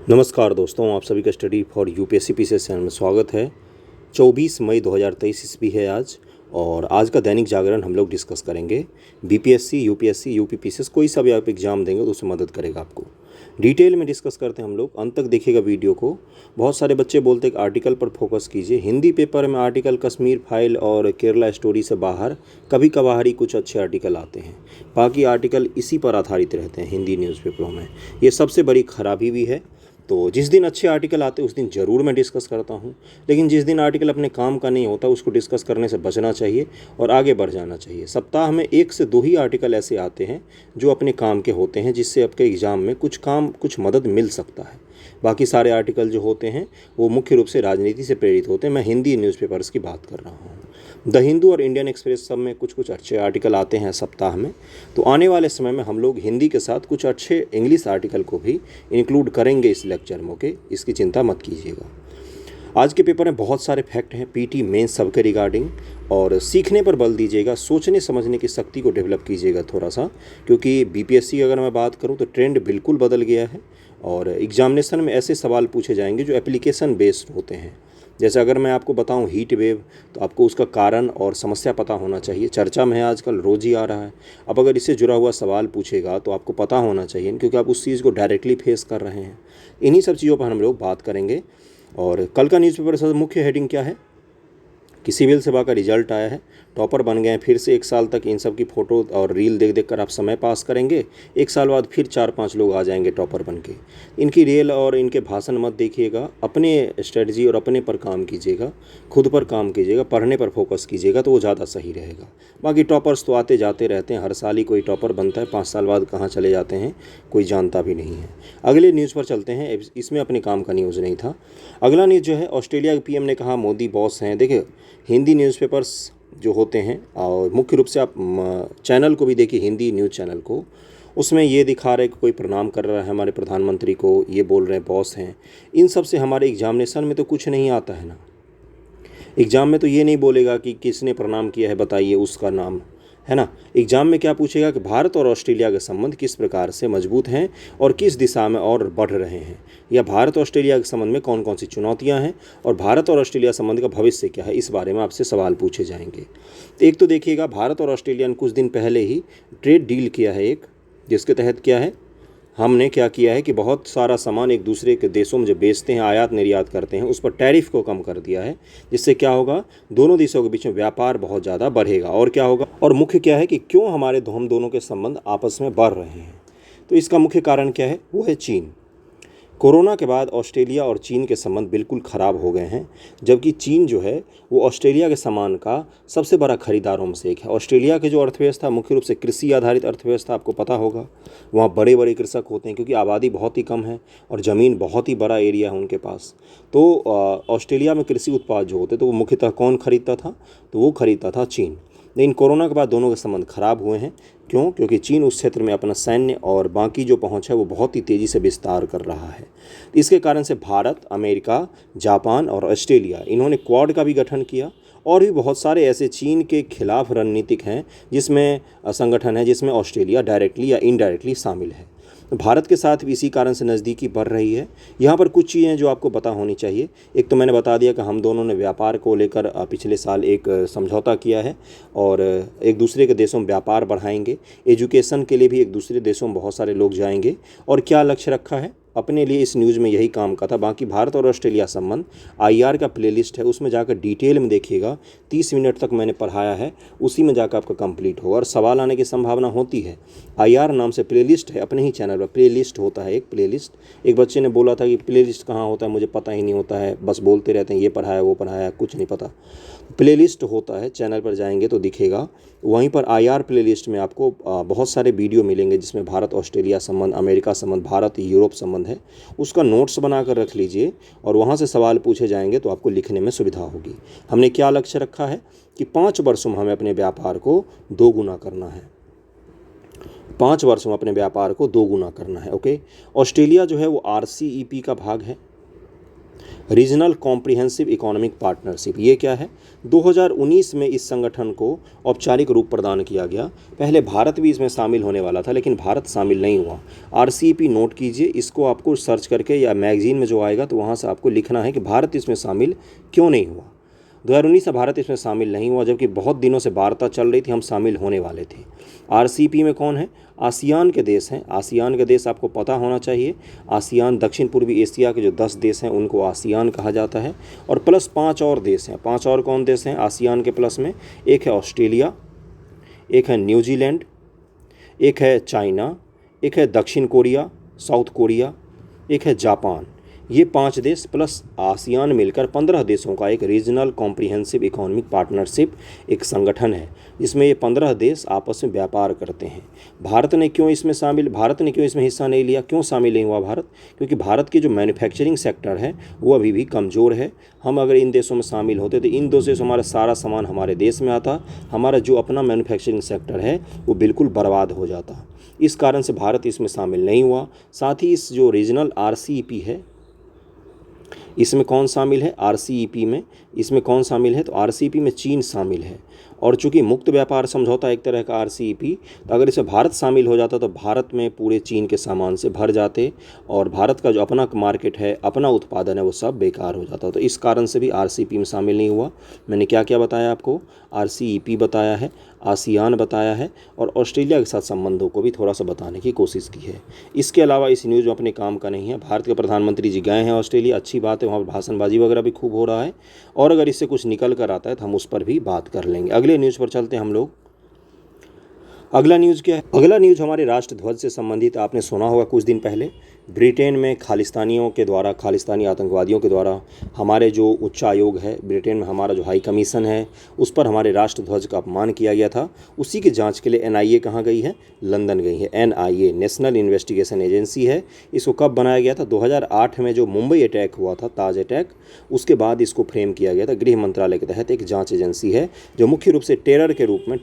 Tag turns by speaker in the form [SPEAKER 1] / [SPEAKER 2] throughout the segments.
[SPEAKER 1] नमस्कार दोस्तों, आप सभी का study for UPSC PCS channel में स्वागत है। 24 मई 2023 ईस्वी है आज, और आज का दैनिक जागरण हम लोग डिस्कस करेंगे। बीपीएससी, यूपीएससी, यूपी पीसीएस कोई सा भी आप एग्जाम देंगे तो उसमें मदद करेगा आपको। डिटेल में डिस्कस करते हैं हम लोग, अंत तक देखिएगा वीडियो को। बहुत सारे बच्चे बोलते हैं कि आर्टिकल पर फोकस कीजिए। हिंदी पेपर में आर्टिकल कश्मीर फाइल और केरला स्टोरी से बाहर कभी कभार ही कुछ अच्छे आर्टिकल आते हैं, बाकी आर्टिकल इसी पर आधारित रहते हैं हिंदी न्यूज़पेपरों में। ये सबसे बड़ी खराबी भी है। तो जिस दिन अच्छे आर्टिकल आते हैं उस दिन ज़रूर मैं डिस्कस करता हूँ, लेकिन जिस दिन आर्टिकल अपने काम का नहीं होता उसको डिस्कस करने से बचना चाहिए और आगे बढ़ जाना चाहिए। सप्ताह में 1 से 2 ही आर्टिकल ऐसे आते हैं जो अपने काम के होते हैं, जिससे आपके एग्ज़ाम में कुछ मदद मिल सकता है। बाकी सारे आर्टिकल जो होते हैं वो मुख्य रूप से राजनीति से प्रेरित होते हैं। मैं हिंदी न्यूज़पेपर्स की बात कर रहा हूँ। द हिंदू और इंडियन एक्सप्रेस सब में कुछ अच्छे आर्टिकल आते हैं सप्ताह में। तो आने वाले समय में हम लोग हिंदी के साथ कुछ अच्छे इंग्लिश आर्टिकल को भी इंक्लूड करेंगे इस लेक्चर में। ओके, इसकी चिंता मत कीजिएगा। आज के पेपर में बहुत सारे फैक्ट हैं पीटी मेंस सबके रिगार्डिंग, और सीखने पर बल दीजिएगा, सोचने समझने की शक्ति को डेवलप कीजिएगा थोड़ा सा, क्योंकि बीपीएससी अगर मैं बात करूं तो ट्रेंड बिल्कुल बदल गया है। और एग्जामिनेशन में ऐसे सवाल पूछे जाएंगे जो एप्लीकेशन बेस्ड होते हैं। जैसे अगर मैं आपको बताऊं हीट वेव, तो आपको उसका कारण और समस्या पता होना चाहिए। चर्चा में है आजकल, रोज़ ही आ रहा है। अब अगर इससे जुड़ा हुआ सवाल पूछेगा तो आपको पता होना चाहिए, क्योंकि आप उस चीज़ को डायरेक्टली फेस कर रहे हैं। इन्हीं सब चीज़ों पर हम लोग बात करेंगे। और कल का न्यूज़पेपर सबसे मुख्य हेडिंग क्या है कि सिविल सेवा का रिजल्ट आया है, टॉपर बन गए हैं। फिर से 1 साल तक इन सब की फ़ोटो और रील देख देख कर आप समय पास करेंगे। 1 साल बाद फिर 4-5 लोग आ जाएंगे टॉपर बन के। इनकी रील और इनके भाषण मत देखिएगा, अपने स्ट्रेटजी और अपने पर काम कीजिएगा, खुद पर काम कीजिएगा, पढ़ने पर फोकस कीजिएगा, तो वो ज़्यादा सही रहेगा। बाकी टॉपर्स तो आते जाते रहते हैं, हर साल ही कोई टॉपर बनता है, 5 साल बाद कहाँ चले जाते हैं कोई जानता भी नहीं है। अगले न्यूज़ पर चलते हैं। इसमें अपने काम का न्यूज़ नहीं था। अगला न्यूज़ जो है, ऑस्ट्रेलिया के पीएम ने कहा मोदी बॉस हैं। देखिए, हिंदी न्यूज़पेपर्स जो होते हैं, और मुख्य रूप से आप चैनल को भी देखिए, हिंदी न्यूज़ चैनल को, उसमें ये दिखा रहे कि कोई प्रणाम कर रहा है हमारे प्रधानमंत्री को, ये बोल रहे हैं बॉस हैं। इन सब से हमारे एग्जामिनेशन में तो कुछ नहीं आता है ना। एग्ज़ाम में तो ये नहीं बोलेगा कि किसने प्रणाम किया है, बताइए उसका नाम, है ना। एग्ज़ाम में क्या पूछेगा कि भारत और ऑस्ट्रेलिया के संबंध किस प्रकार से मजबूत हैं और किस दिशा में और बढ़ रहे हैं, या भारत और ऑस्ट्रेलिया के संबंध में कौन कौन सी चुनौतियां हैं और भारत और ऑस्ट्रेलिया संबंध का भविष्य क्या है, इस बारे में आपसे सवाल पूछे जाएंगे। एक तो देखिएगा, भारत और ऑस्ट्रेलिया ने कुछ दिन पहले ही ट्रेड डील किया है एक, जिसके तहत क्या है, हमने क्या किया है कि बहुत सारा सामान एक दूसरे के देशों में जब बेचते हैं, आयात निर्यात करते हैं, उस पर टैरिफ को कम कर दिया है। जिससे क्या होगा, दोनों देशों के बीच में व्यापार बहुत ज़्यादा बढ़ेगा। और क्या होगा, और मुख्य क्या है कि क्यों हम दोनों के संबंध आपस में बढ़ रहे हैं, तो इसका मुख्य कारण क्या है, वो है चीन। कोरोना के बाद ऑस्ट्रेलिया और चीन के संबंध बिल्कुल ख़राब हो गए हैं, जबकि चीन जो है वो ऑस्ट्रेलिया के सामान का सबसे बड़ा खरीदारों में से एक है। ऑस्ट्रेलिया की जो अर्थव्यवस्था मुख्य रूप से कृषि आधारित अर्थव्यवस्था, आपको पता होगा, वहाँ बड़े बड़े कृषक होते हैं, क्योंकि आबादी बहुत ही कम है और ज़मीन बहुत ही बड़ा एरिया है उनके पास। तो ऑस्ट्रेलिया में कृषि उत्पाद जो होते तो वो मुख्यतः कौन खरीदता था, तो वो खरीदता था चीन। लेकिन कोरोना के बाद दोनों के संबंध खराब हुए हैं। क्यों? क्योंकि चीन उस क्षेत्र में अपना सैन्य और बाकी जो पहुंच है वो बहुत ही तेज़ी से विस्तार कर रहा है। इसके कारण से भारत, अमेरिका, जापान और ऑस्ट्रेलिया, इन्होंने क्वाड का भी गठन किया। और भी बहुत सारे ऐसे चीन के खिलाफ रणनीतिक हैं जिसमें संगठन है, जिसमें ऑस्ट्रेलिया डायरेक्टली या इनडायरेक्टली शामिल है। भारत के साथ भी इसी कारण से नज़दीकी बढ़ रही है। यहाँ पर कुछ चीज़ें जो आपको पता होनी चाहिए। एक तो मैंने बता दिया कि हम दोनों ने व्यापार को लेकर पिछले साल एक समझौता किया है, और एक दूसरे के देशों में व्यापार बढ़ाएंगे। एजुकेशन के लिए भी एक दूसरे देशों में बहुत सारे लोग जाएंगे। और क्या लक्ष्य रखा है अपने लिए, इस न्यूज़ में यही काम का था। बाकी भारत और ऑस्ट्रेलिया संबंध आईआर का प्लेलिस्ट है, उसमें जाकर डिटेल में देखिएगा। 30 मिनट तक मैंने पढ़ाया है, उसी में जाकर आपका कंप्लीट होगा। और सवाल आने की संभावना होती है। आईआर नाम से प्लेलिस्ट है, अपने ही चैनल पर प्लेलिस्ट होता है एक प्लेलिस्ट। एक बच्चे ने बोला था कि प्लेलिस्ट कहाँ होता है, मुझे पता ही नहीं होता है, बस बोलते रहते हैं ये पढ़ाया वो पढ़ाया, कुछ नहीं पता। प्लेलिस्ट होता है, चैनल पर जाएंगे तो दिखेगा। वहीं पर आईआर प्लेलिस्ट में आपको बहुत सारे वीडियो मिलेंगे, जिसमें भारत ऑस्ट्रेलिया संबंध, अमेरिका संबंध, भारत यूरोप संबंध है। उसका नोट्स बनाकर रख लीजिए, और वहाँ से सवाल पूछे जाएंगे तो आपको लिखने में सुविधा होगी। हमने क्या लक्ष्य रखा है कि 5 वर्षों में हमें अपने व्यापार को 2 गुना करना है। 5 वर्षों में अपने व्यापार को 2 गुना करना है। ओके, ऑस्ट्रेलिया जो है वो आरसीईपी का भाग है। रीजनल कॉम्प्रिहेंसिव इकोनॉमिक पार्टनरशिप, ये क्या है? 2019 में इस संगठन को औपचारिक रूप प्रदान किया गया। पहले भारत भी इसमें शामिल होने वाला था, लेकिन भारत शामिल नहीं हुआ। RCEP नोट कीजिए, इसको आपको सर्च करके या मैगजीन में जो आएगा तो वहाँ से आपको लिखना है कि भारत इसमें शामिल क्यों नहीं हुआ। 2019 में भारत इसमें शामिल नहीं हुआ, जबकि बहुत दिनों से वार्ता चल रही थी, हम शामिल होने वाले थे। RCEP में कौन है? आसियान के देश हैं। आसियान के देश आपको पता होना चाहिए। आसियान दक्षिण पूर्वी एशिया के जो 10 देश हैं उनको आसियान कहा जाता है, और प्लस 5 और देश हैं। 5 और कौन देश हैं आसियान के प्लस में? एक है ऑस्ट्रेलिया, एक है न्यूजीलैंड, एक है चाइना, एक है दक्षिण कोरिया, साउथ कोरिया, एक है जापान। ये 5 देश प्लस आसियान मिलकर 15 देशों का एक रीजनल कॉम्प्रिहेंसिव इकोनॉमिक पार्टनरशिप एक संगठन है, जिसमें ये 15 देश आपस में व्यापार करते हैं। भारत ने क्यों इसमें हिस्सा नहीं लिया? क्यों शामिल नहीं हुआ भारत? क्योंकि भारत की जो मैन्युफैक्चरिंग सेक्टर है वो अभी भी कमज़ोर है। हम अगर इन देशों में शामिल होते तो इन देशों से हमारा सारा सामान हमारे देश में आता, हमारा जो अपना मैन्युफैक्चरिंग सेक्टर है वो बिल्कुल बर्बाद हो जाता। इस कारण से भारत इसमें शामिल नहीं हुआ। साथ ही इस जो रीजनल RCEP है, इसमें कौन शामिल है? RCEP में इसमें कौन शामिल है? तो RCEP में चीन शामिल है। और चूंकि मुक्त व्यापार समझौता एक तरह का RCEP, तो अगर इसमें भारत शामिल हो जाता तो भारत में पूरे चीन के सामान से भर जाते, और भारत का जो अपना मार्केट है, अपना उत्पादन है, वो सब बेकार हो जाता। तो इस कारण से भी RCEP में शामिल नहीं हुआ। मैंने क्या क्या बताया आपको? RCEP बताया है, आसियान बताया है, और ऑस्ट्रेलिया के साथ संबंधों को भी थोड़ा सा बताने की कोशिश की है। इसके अलावा इस न्यूज़ में अपने काम का नहीं है। भारत के प्रधानमंत्री जी गए हैं ऑस्ट्रेलिया, अच्छी बात है, वहाँ पर भाषणबाजी वगैरह भी खूब हो रहा है, और अगर इससे कुछ निकल कर आता है तो हम उस पर भी बात कर लेंगे। अगले न्यूज़ पर चलते हैं हम लोग। अगला न्यूज़ क्या है? अगला न्यूज़ हमारे राष्ट्र ध्वज से संबंधित। आपने सुना होगा कुछ दिन पहले ब्रिटेन में खालिस्तानी आतंकवादियों के द्वारा हमारे जो उच्चायोग है ब्रिटेन में, हमारा जो हाई कमीशन है, उस पर हमारे राष्ट्र ध्वज का अपमान किया गया था। उसी की जांच के लिए NIA कहाँ गई है? लंदन गई है। NIA नेशनल इन्वेस्टिगेशन एजेंसी है। इसको कब बनाया गया था? 2008 में जो मुंबई अटैक हुआ था, ताज अटैक, उसके बाद इसको फ्रेम किया गया था। गृह मंत्रालय के तहत एक जाँच एजेंसी है जो मुख्य रूप से टेरर के रूप में,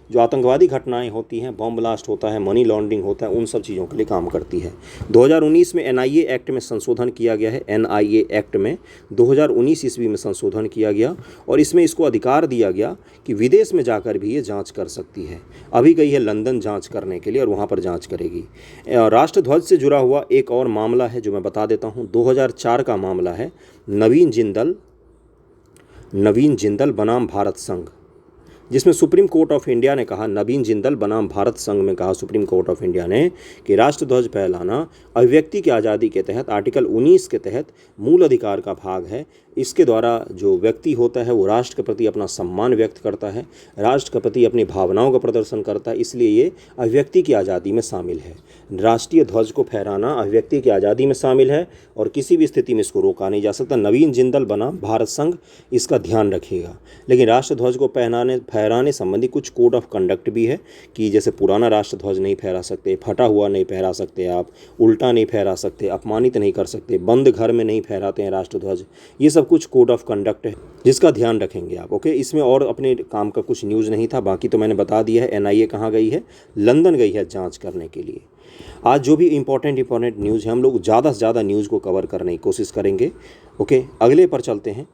[SPEAKER 1] जो आतंकवादी घटनाएं होती हैं, बम ब्लास्ट होता है, मनी लॉन्ड्रिंग होता है, उन सब चीज़ों के लिए काम करती है। 2019 में NIA एक्ट में संशोधन किया गया है। NIA एक्ट में 2019 ईस्वी में संशोधन किया गया, और इसमें इसको अधिकार दिया गया कि विदेश में जाकर भी ये जांच कर सकती है। अभी गई है लंदन जांच करने के लिए, और वहाँ पर जांच करेगी। राष्ट्रध्वज से जुड़ा हुआ एक और मामला है जो मैं बता देता हूँ। 2004 का मामला है। नवीन जिंदल बनाम भारत संघ, जिसमें सुप्रीम कोर्ट ऑफ इंडिया ने कहा, नवीन जिंदल बनाम भारत संघ में कहा सुप्रीम कोर्ट ऑफ इंडिया ने कि राष्ट्रध्वज फहराना अभिव्यक्ति की आज़ादी के तहत आर्टिकल 19 के तहत मूल अधिकार का भाग है। इसके द्वारा जो व्यक्ति होता है वो राष्ट्र के प्रति अपना सम्मान व्यक्त करता है, राष्ट्र के प्रति अपनी भावनाओं का प्रदर्शन करता है, इसलिए ये अभिव्यक्ति की आज़ादी में शामिल है। राष्ट्रीय ध्वज को फहराना अभिव्यक्ति की आज़ादी में शामिल है, और किसी भी स्थिति में इसको रोका नहीं जा सकता। नवीन जिंदल बनाम भारत संघ इसका ध्यान रखिएगा। लेकिन राष्ट्रध्वज को फहराने संबंधी कुछ कोड ऑफ कंडक्ट भी है कि जैसे पुराना राष्ट्रध्वज नहीं फहरा सकते, फटा हुआ नहीं फहरा सकते, आप उल्टा नहीं फहरा सकते, अपमानित नहीं कर सकते, बंद घर में नहीं फहराते हैं राष्ट्रध्वज। ये सब कुछ कोड ऑफ कंडक्ट है जिसका ध्यान रखेंगे आप। ओके, इसमें और अपने काम का कुछ न्यूज़ नहीं था, बाकी तो मैंने बता दिया है। NIA कहाँ गई है? लंदन गई है जाँच करने के लिए। आज जो भी इंपॉर्टेंट न्यूज़ है, हम लोग ज़्यादा से ज़्यादा न्यूज़ को कवर करने की कोशिश करेंगे। ओके, अगले पर चलते हैं।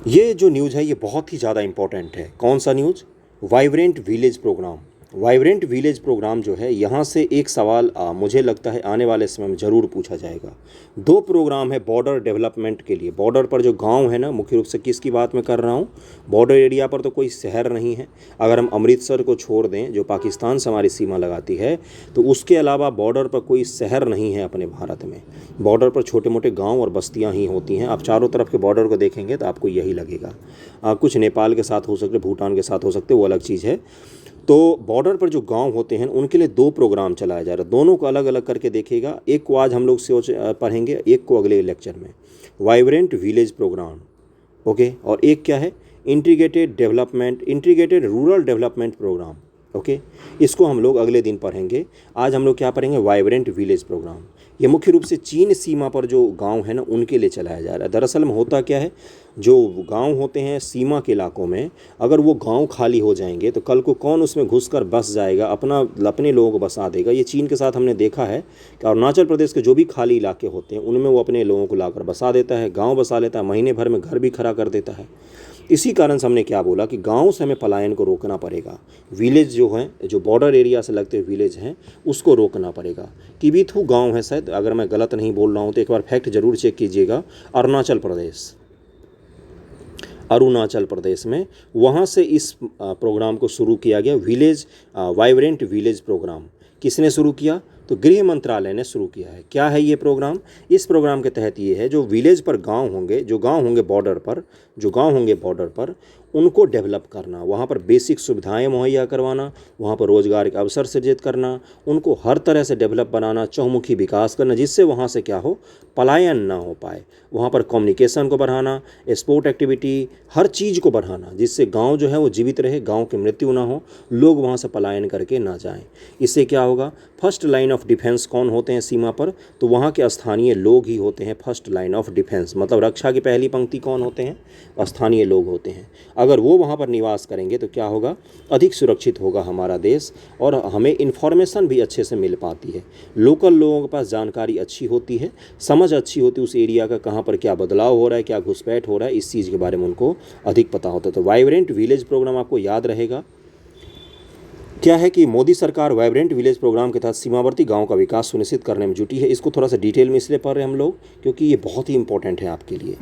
[SPEAKER 1] ये जो न्यूज़ है ये बहुत ही ज़्यादा इम्पॉर्टेंट है। कौन सा news? Vibrant village programme. Vibrant village programme जो है, यहाँ से एक सवाल मुझे लगता है आने वाले समय में ज़रूर पूछा जाएगा। 2 प्रोग्राम है बॉर्डर डेवलपमेंट के लिए। बॉर्डर पर जो गांव है ना, मुख्य रूप से किसकी बात मैं कर रहा हूँ? बॉर्डर एरिया पर तो कोई शहर नहीं है। अगर हम अमृतसर को छोड़ दें जो पाकिस्तान से हमारी सीमा लगाती है, तो उसके अलावा बॉर्डर पर कोई शहर नहीं है अपने भारत में। बॉर्डर पर छोटे मोटे गाँव और बस्तियाँ ही होती हैं। आप चारों तरफ के बॉर्डर को देखेंगे तो आपको यही लगेगा। कुछ नेपाल के साथ हो सकते, भूटान के साथ हो सकते, वो अलग चीज़ है। तो बॉर्डर पर जो गांव होते हैं उनके लिए 2 प्रोग्राम चलाया जा रहा है। दोनों को अलग अलग करके देखिएगा। एक को आज हम लोग पढ़ेंगे, एक को अगले लेक्चर में। वाइब्रेंट विलेज प्रोग्राम, ओके, और एक क्या है? Integrated rural development programme. Okay, इसको हम लोग अगले दिन पढ़ेंगे। आज हम लोग क्या पढ़ेंगे? Vibrant village programme. ये मुख्य रूप से चीन सीमा पर जो गांव है ना, उनके लिए चलाया जा रहा है। दरअसल में होता क्या है, जो गांव होते हैं सीमा के इलाकों में, अगर वो गांव खाली हो जाएंगे तो कल को कौन उसमें घुसकर बस जाएगा, अपने लोगों को बसा देगा। ये चीन के साथ हमने देखा है कि अरुणाचल प्रदेश के जो भी खाली इलाके होते हैं उनमें वो अपने लोगों को लाकर बसा देता है, गाँव बसा लेता है, महीने भर में घर भी खड़ा कर देता है। इसी कारण से हमने क्या बोला कि गांव से हमें पलायन को रोकना पड़ेगा। विलेज जो है, जो बॉर्डर एरिया से लगते हुए विलेज हैं, उसको रोकना पड़ेगा। किबीथू गांव है शायद, अगर मैं गलत नहीं बोल रहा हूँ तो एक बार फैक्ट जरूर चेक कीजिएगा। अरुणाचल प्रदेश में वहाँ से इस प्रोग्राम को शुरू किया गया, विलेज वाइब्रेंट विलेज प्रोग्राम। किसने शुरू किया? तो गृह मंत्रालय ने शुरू किया है। क्या है ये प्रोग्राम? इस प्रोग्राम के तहत ये है, जो विलेज पर गांव होंगे, जो गांव होंगे बॉर्डर पर उनको डेवलप करना, वहाँ पर बेसिक सुविधाएं मुहैया करवाना, वहाँ पर रोजगार के अवसर सृजित करना, उनको हर तरह से डेवलप बनाना, चहुमुखी विकास करना, जिससे वहाँ से क्या हो, पलायन ना हो पाए। वहाँ पर कम्युनिकेशन को बढ़ाना, स्पोर्ट एक्टिविटी, हर चीज़ को बढ़ाना, जिससे गांव जो है वो जीवित रहे, गांव की मृत्यु ना हो, लोग वहाँ से पलायन करके ना जाएं। इससे क्या होगा? फर्स्ट लाइन ऑफ डिफेंस कौन होते हैं सीमा पर? तो वहाँ के स्थानीय लोग ही होते हैं फर्स्ट लाइन ऑफ डिफेंस। मतलब रक्षा की पहली पंक्ति कौन होते हैं? स्थानीय लोग होते हैं। अगर वो वहाँ पर निवास करेंगे तो क्या होगा? अधिक सुरक्षित होगा हमारा देश, और हमें इन्फॉर्मेशन भी अच्छे से मिल पाती है। लोकल लोगों के पास जानकारी अच्छी होती है, समझ अच्छी होती है उस एरिया का, कहाँ पर क्या बदलाव हो रहा है, क्या घुसपैठ हो रहा है, इस चीज़ के बारे में उनको अधिक पता होता है। तो वाइब्रेंट विलेज प्रोग्राम आपको याद रहेगा क्या है कि मोदी सरकार वाइब्रेंट विलेज प्रोग्राम के तहत सीमावर्ती गांवों का विकास सुनिश्चित करने में जुटी है। इसको थोड़ा सा डिटेल में इसलिए पढ़ रहे हैं हम लोग क्योंकि ये बहुत ही इंपॉर्टेंट है आपके लिए।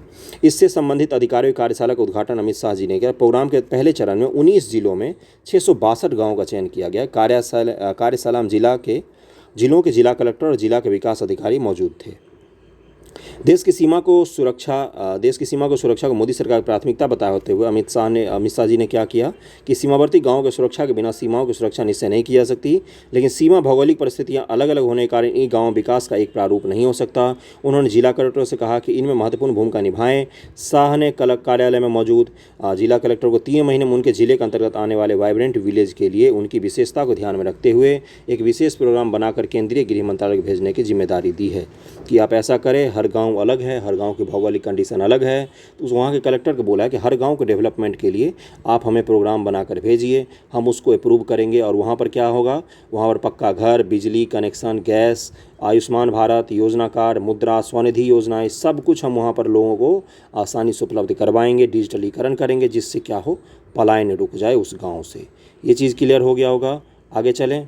[SPEAKER 1] इससे संबंधित अधिकारियों की कार्यशाला का उद्घाटन अमित शाह जी ने किया। प्रोग्राम के पहले चरण में 19 जिलों में 662 गाँव का चयन किया गया। कार्यशाला में जिलों के जिला कलेक्टर और जिला के विकास अधिकारी मौजूद थे। देश की सीमा को सुरक्षा को मोदी सरकार की प्राथमिकता बताए होते हुए अमित शाह जी ने क्या किया कि सीमावर्ती गांवों की सुरक्षा के बिना सीमाओं की सुरक्षा निश्चय नहीं की जा सकती, लेकिन सीमा भौगोलिक परिस्थितियां अलग अलग होने के कारण इन गाँव विकास का एक प्रारूप नहीं हो सकता। उन्होंने जिला कलेक्टरों से कहा कि इनमें महत्वपूर्ण भूमिका निभाएं। शाह ने कार्यालय में मौजूद जिला कलेक्टर को 3 महीने में उनके जिले के अंतर्गत आने वाले वाइब्रेंट विलेज के लिए उनकी विशेषता को ध्यान में रखते हुए एक विशेष प्रोग्राम बनाकर केंद्रीय गृह मंत्रालय को भेजने की जिम्मेदारी दी है कि आप ऐसा करें। हर गांव अलग है, हर गांव की भौगोलिक कंडीशन अलग है, तो वहाँ के कलेक्टर को बोला है कि हर गांव के डेवलपमेंट के लिए आप हमें प्रोग्राम बनाकर भेजिए, हम उसको अप्रूव करेंगे। और वहाँ पर क्या होगा? वहाँ पर पक्का घर, बिजली कनेक्शन, गैस, आयुष्मान भारत योजना कार्ड, मुद्रा, स्वनिधि योजनाएं, सब कुछ हम वहाँ पर लोगों को आसानी से उपलब्ध करवाएंगे, डिजिटलीकरण करेंगे, जिससे क्या हो, पलायन रुक जाए उस गाँव से। ये चीज़ क्लियर हो गया होगा। आगे चलें,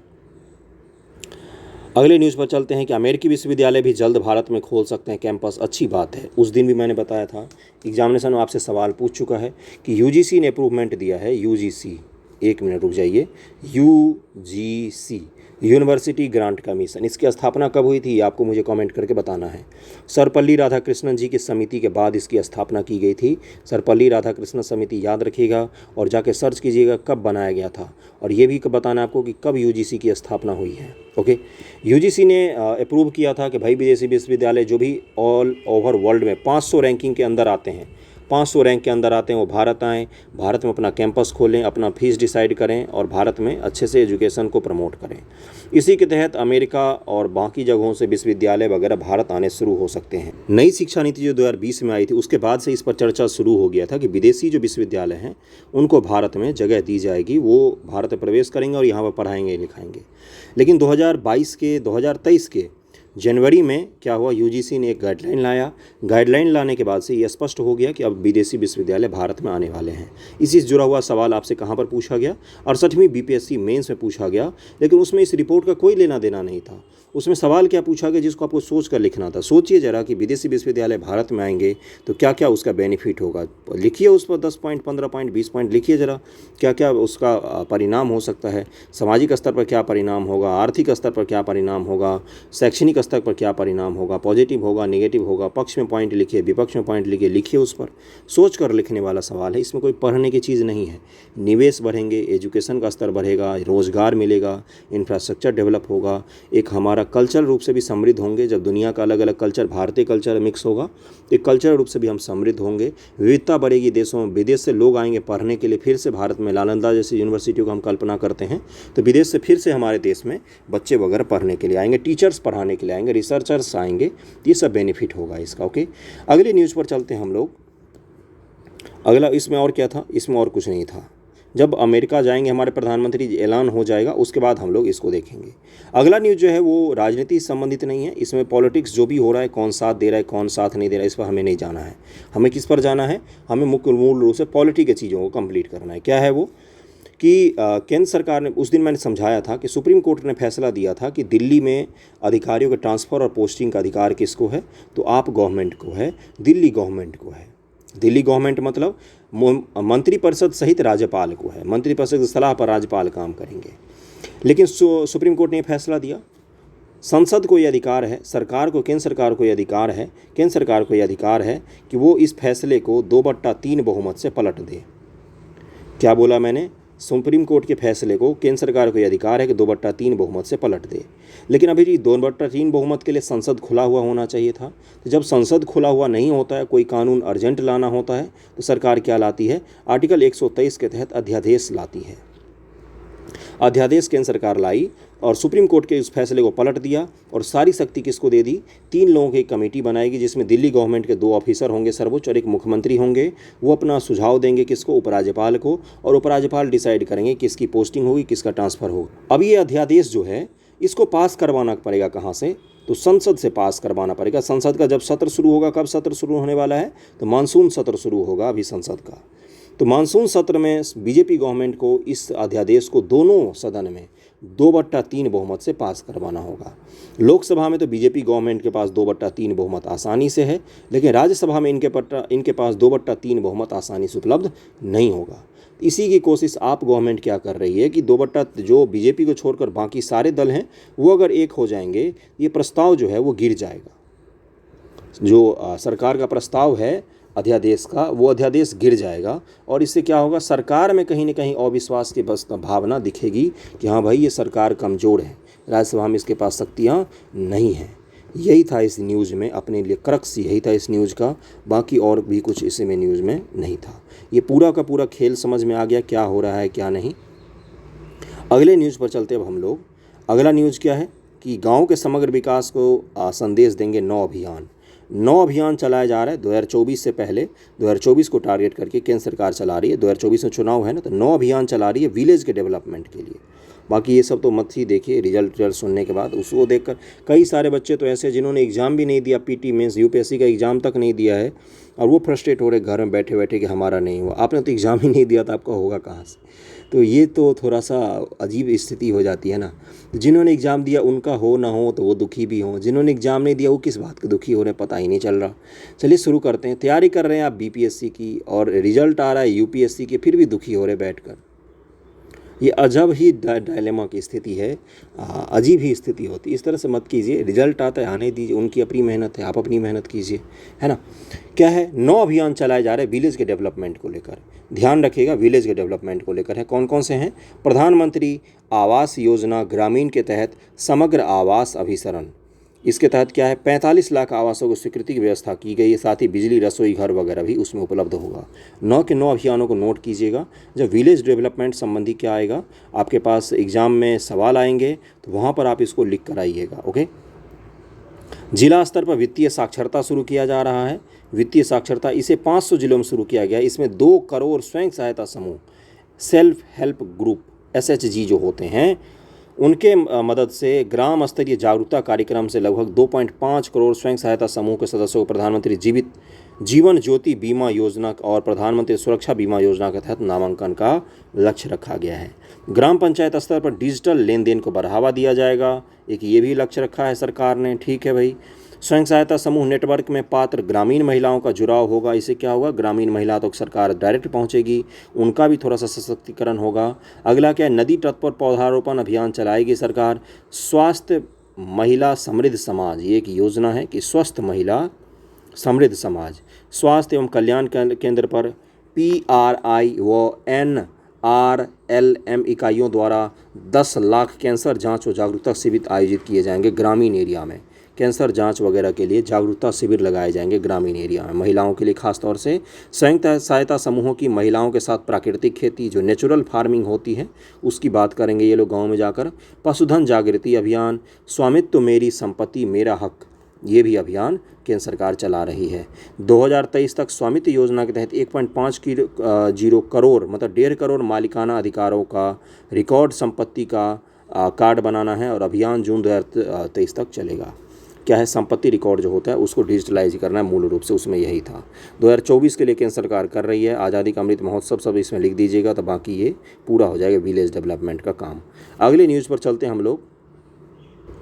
[SPEAKER 1] अगले न्यूज़ पर चलते हैं कि अमेरिकी विश्वविद्यालय भी जल्द भारत में खोल सकते हैं कैंपस। अच्छी बात है। उस दिन भी मैंने बताया था, एग्जामिनेशन में आपसे सवाल पूछ चुका है कि यूजीसी ने अप्रूवमेंट दिया है। यूजीसी, एक मिनट रुक जाइए, यूजीसी यूनिवर्सिटी ग्रांट कमीशन, इसकी स्थापना कब हुई थी ये आपको मुझे कमेंट करके बताना है। सर्वपल्ली राधाकृष्णन जी की समिति के बाद इसकी स्थापना की गई थी। सर्वपल्ली राधाकृष्णन समिति याद रखिएगा और जाके सर्च कीजिएगा कब बनाया गया था, और ये भी बताना आपको कि कब यूजीसी की स्थापना हुई है। ओके, यूजीसी ने अप्रूव किया था कि भाई विदेशी विश्वविद्यालय जो भी ऑल ओवर वर्ल्ड में 500 रैंकिंग के अंदर आते हैं, 500 रैंक के अंदर आते हैं, वो भारत आएँ, भारत में अपना कैंपस खोलें, अपना फीस डिसाइड करें और भारत में अच्छे से एजुकेशन को प्रमोट करें। इसी के तहत अमेरिका और बाकी जगहों से विश्वविद्यालय वगैरह भारत आने शुरू हो सकते हैं। नई शिक्षा नीति जो 2020 में आई थी उसके बाद से इस पर चर्चा शुरू हो गया था कि विदेशी जो विश्वविद्यालय हैं उनको भारत में जगह दी जाएगी, वो भारत में प्रवेश करेंगे और यहाँ पर पढ़ाएंगे लिखाएंगे। लेकिन 2023 के जनवरी में क्या हुआ, यूजीसी ने एक गाइडलाइन लाया। गाइडलाइन लाने के बाद से ये स्पष्ट हो गया कि अब विदेशी विश्वविद्यालय भारत में आने वाले हैं। इसी से जुड़ा हुआ सवाल आपसे कहाँ पर पूछा गया? 68वीं बीपीएससी मेंस में पूछा गया, लेकिन उसमें इस रिपोर्ट का कोई लेना देना नहीं था। उसमें सवाल क्या पूछा गया जिसको आपको सोच कर लिखना था। सोचिए जरा कि विदेशी विश्वविद्यालय भारत में आएंगे तो क्या क्या उसका बेनिफिट होगा। लिखिए उस पर 10 पॉइंट, 15 पॉइंट, 20 पॉइंट लिखिए जरा, क्या क्या उसका परिणाम हो सकता है। सामाजिक स्तर पर क्या परिणाम होगा, आर्थिक स्तर पर क्या परिणाम होगा, शैक्षणिक स्तर पर क्या परिणाम होगा, पॉजिटिव होगा, नेगेटिव होगा। पक्ष में पॉइंट लिखिए, विपक्ष में पॉइंट लिखिए उस पर सोच कर लिखने वाला सवाल है। इसमें कोई पढ़ने की चीज़ नहीं है। निवेश बढ़ेंगे, एजुकेशन का स्तर बढ़ेगा, रोजगार मिलेगा, इंफ्रास्ट्रक्चर डेवलप होगा, एक हमारा कल्चरल रूप से भी समृद्ध होंगे। जब दुनिया का अलग अलग कल्चर, भारतीय कल्चर मिक्स होगा तो एक कल्चरल रूप से भी हम समृद्ध होंगे। विविधता बढ़ेगी देशों में, विदेश से लोग आएंगे पढ़ने के लिए फिर से भारत में। नालंदा जैसी यूनिवर्सिटियों को हम कल्पना करते हैं तो विदेश से फिर से हमारे देश में बच्चे वगैरह पढ़ने के लिए आएंगे, टीचर्स पढ़ाने के लिए आएंगे, रिसर्चर्स आएंगे, ये सब बेनिफिट होगा इसका। ओके, अगले न्यूज़ पर चलते हैं हम लोग। अगला इसमें और क्या था, इसमें और कुछ नहीं था। जब अमेरिका जाएंगे हमारे प्रधानमंत्री, ऐलान हो जाएगा, उसके बाद हम लोग इसको देखेंगे। अगला न्यूज़ जो है वो राजनीति से संबंधित नहीं है। इसमें पॉलिटिक्स जो भी हो रहा है, कौन साथ दे रहा है कौन साथ नहीं दे रहा है, इस पर हमें नहीं जाना है। हमें किस पर जाना है, हमें मूल रूप से पॉलिटिक्स की चीज़ों को कंप्लीट करना है। क्या है वो कि केंद्र सरकार ने, उस दिन मैंने समझाया था कि सुप्रीम कोर्ट ने फैसला दिया था कि दिल्ली में अधिकारियों के ट्रांसफ़र और पोस्टिंग का अधिकार किसको है, तो आप गवर्नमेंट को है, दिल्ली गवर्नमेंट को है। दिल्ली गवर्नमेंट मतलब मंत्रिपरिषद सहित राज्यपाल को है। मंत्रिपरिषद की सलाह पर राज्यपाल काम करेंगे। लेकिन सुप्रीम कोर्ट ने फैसला दिया, संसद को ये अधिकार है, सरकार को, केंद्र सरकार को ये अधिकार है, केंद्र सरकार को ये अधिकार है कि वो इस फैसले को 2/3 बहुमत से पलट दे। क्या बोला मैंने, सुप्रीम कोर्ट के फैसले को केंद्र सरकार को यह अधिकार है कि 2/3 बहुमत से पलट दे। लेकिन अभी 2/3 बहुमत के लिए संसद खुला हुआ होना चाहिए था। तो जब संसद खुला हुआ नहीं होता है, कोई कानून अर्जेंट लाना होता है, तो सरकार क्या लाती है, आर्टिकल 123 के तहत अध्यादेश लाती है। अध्यादेश केंद्र सरकार लाई और सुप्रीम कोर्ट के उस फैसले को पलट दिया और सारी शक्ति किसको दे दी, 3 लोगों की एक कमेटी बनाएगी जिसमें दिल्ली गवर्नमेंट के 2 ऑफिसर होंगे सर्वोच्च और एक मुख्यमंत्री होंगे। वो अपना सुझाव देंगे किसको, उपराज्यपाल को, और उपराज्यपाल डिसाइड करेंगे किसकी पोस्टिंग होगी, किसका ट्रांसफ़र होगा। अब ये अध्यादेश जो है इसको पास करवाना पड़ेगा कहाँ से, तो संसद से पास करवाना पड़ेगा। संसद का जब सत्र शुरू होगा, कब सत्र शुरू होने वाला है, तो मानसून सत्र शुरू होगा अभी संसद का। तो मानसून सत्र में बीजेपी गवर्नमेंट को इस अध्यादेश को दोनों सदन में 2/3 बहुमत से पास करवाना होगा। लोकसभा में तो बीजेपी गवर्नमेंट के पास 2/3 बहुमत आसानी से है, लेकिन राज्यसभा में इनके पास 2/3 बहुमत आसानी से उपलब्ध नहीं होगा। इसी की कोशिश आप गवर्नमेंट क्या कर रही है कि जो बीजेपी को छोड़कर बाकी सारे दल हैं वो अगर एक हो जाएंगे, ये प्रस्ताव जो है वो गिर जाएगा। जो सरकार का प्रस्ताव है अध्यादेश का, वो अध्यादेश गिर जाएगा और इससे क्या होगा, सरकार में कहीं ना कहीं अविश्वास की भावना दिखेगी कि हाँ भाई ये सरकार कमज़ोर है, राज्यसभा में इसके पास शक्तियाँ नहीं हैं। यही था इस न्यूज़ में, अपने लिए क्रक्स यही था इस न्यूज़ का, बाकी और भी कुछ इसमें न्यूज़ में नहीं था। ये पूरा का पूरा खेल समझ में आ गया क्या हो रहा है क्या नहीं। अगले न्यूज़ पर चलते अब हम लोग। अगला न्यूज़ क्या है कि गाँव के समग्र विकास को संदेश देंगे 9 अभियान। 9 अभियान चलाया जा रहा है 2024 से पहले। 2024 को टारगेट करके केंद्र सरकार चला रही है। 2024 में चुनाव है ना, तो 9 अभियान चला रही है विलेज के डेवलपमेंट के लिए। बाकी ये सब तो मत ही देखिए, रिजल्ट सुनने के बाद उसको देखकर कई सारे बच्चे तो ऐसे जिन्होंने एग्ज़ाम भी नहीं दिया, पीटी मेंस यूपीएससी का एग्ज़ाम तक नहीं दिया है, और वो फ्रस्ट्रेट हो रहे घर में बैठे बैठे कि हमारा नहीं हुआ। आपने तो एग्ज़ाम ही नहीं दिया था, आपका होगा कहाँ से। तो ये तो थोड़ा सा अजीब स्थिति हो जाती है ना। जिन्होंने एग्ज़ाम दिया उनका हो ना हो तो वो दुखी भी हों, जिन्होंने एग्ज़ाम नहीं दिया वो किस बात के दुखी हो रहे हैं पता ही नहीं चल रहा। चलिए शुरू करते हैं। तैयारी कर रहे हैं आप बीपीएससी की और रिजल्ट आ रहा है यूपीएससी के, फिर भी दुखी हो रहे बैठकर। ये अजब ही डायलेमा की स्थिति है, अजीब ही स्थिति होती है। इस तरह से मत कीजिए, रिजल्ट आता है आने दीजिए, उनकी अपनी मेहनत है, आप अपनी मेहनत कीजिए, है ना। क्या है, 9 अभियान चलाए जा रहे हैं विलेज के डेवलपमेंट को लेकर। ध्यान रखिएगा, विलेज के डेवलपमेंट को लेकर है। कौन कौन से हैं, प्रधानमंत्री आवास योजना ग्रामीण के तहत समग्र आवास अभिसरण। इसके तहत क्या है, 45 लाख आवासों को स्वीकृति की व्यवस्था की गई है। साथ ही बिजली, रसोई घर वगैरह भी उसमें उपलब्ध होगा। 9 के 9 अभियानों को नोट कीजिएगा। जब विलेज डेवलपमेंट संबंधी क्या आएगा, आपके पास एग्जाम में सवाल आएंगे तो वहाँ पर आप इसको लिख कर आइएगा। ओके। जिला स्तर पर वित्तीय साक्षरता शुरू किया जा रहा है। वित्तीय साक्षरता इसे 500 जिलों में शुरू किया गया। इसमें 2 करोड़ स्वयं सहायता समूह, सेल्फ हेल्प ग्रुप, SHG जो होते हैं, उनके मदद से ग्राम स्तरीय जागरूकता कार्यक्रम से लगभग 2.5 करोड़ स्वयं सहायता समूह के सदस्यों को प्रधानमंत्री जीवन ज्योति बीमा योजना और प्रधानमंत्री सुरक्षा बीमा योजना के तहत नामांकन का लक्ष्य रखा गया है। ग्राम पंचायत स्तर पर डिजिटल लेन देन को बढ़ावा दिया जाएगा, एक ये भी लक्ष्य रखा है सरकार ने। ठीक है भाई। स्वयं सहायता समूह नेटवर्क में पात्र ग्रामीण महिलाओं का जुड़ाव होगा। इससे क्या होगा, ग्रामीण महिला तो सरकार डायरेक्ट पहुंचेगी, उनका भी थोड़ा सा सशक्तिकरण होगा। अगला क्या है, नदी तट पर पौधारोपण अभियान चलाएगी सरकार। स्वास्थ्य महिला समृद्ध समाज, ये एक योजना है कि स्वस्थ महिला समृद्ध समाज। स्वास्थ्य एवं कल्याण केंद्र पर PRI व NRLM इकाइयों द्वारा 10 लाख कैंसर जांच व जागरूकता शिविर आयोजित किए जाएंगे ग्रामीण एरिया में। कैंसर जांच वगैरह के लिए जागरूकता शिविर लगाए जाएंगे ग्रामीण एरिया में, महिलाओं के लिए खास तौर से। संयुक्त सहायता समूहों की महिलाओं के साथ प्राकृतिक खेती, जो नेचुरल फार्मिंग होती है, उसकी बात करेंगे ये लोग गांव में जाकर। पशुधन जागृति अभियान, स्वामित्व मेरी संपत्ति मेरा हक, ये भी अभियान केंद्र सरकार चला रही है। 2023 तक स्वामित्व योजना के तहत 1.50 करोड़ मतलब 1.5 करोड़ मालिकाना अधिकारों का रिकॉर्ड संपत्ति का कार्ड बनाना है और अभियान जून 2023 तक चलेगा। क्या है, संपत्ति रिकॉर्ड जो होता है उसको डिजिटलाइज करना है, मूल रूप से उसमें यही था। 2024 के लिए केंद्र सरकार कर रही है। आज़ादी का अमृत महोत्सव सब इसमें लिख दीजिएगा, तो बाकी ये पूरा हो जाएगा विलेज डेवलपमेंट का काम। अगले न्यूज़ पर चलते हैं हम लोग।